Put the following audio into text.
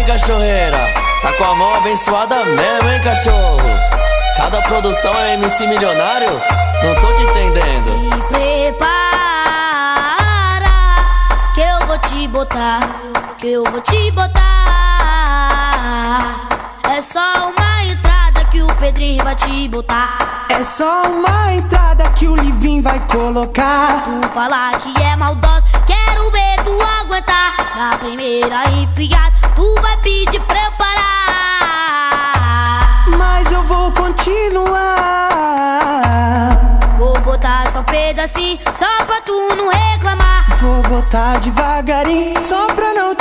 cachorreira, tá com a mão abençoada mesmo, hein, cachorro? Cada produção é MC milionário? Não tô te entendendo. Se prepara, que eu vou te botar, que eu vou te botar. É só uma entrada que o Pedrinho vai te botar. É só uma entrada que o Livinho vai colocar. Tu falar que é maldosa, quero ver tu aguentar. Na primeira enfiada, tu vai pedir pra eu parar. Mas eu vou continuar. Vou botar só um pedacinho, só pra tu não reclamar. Vou botar devagarinho, só pra não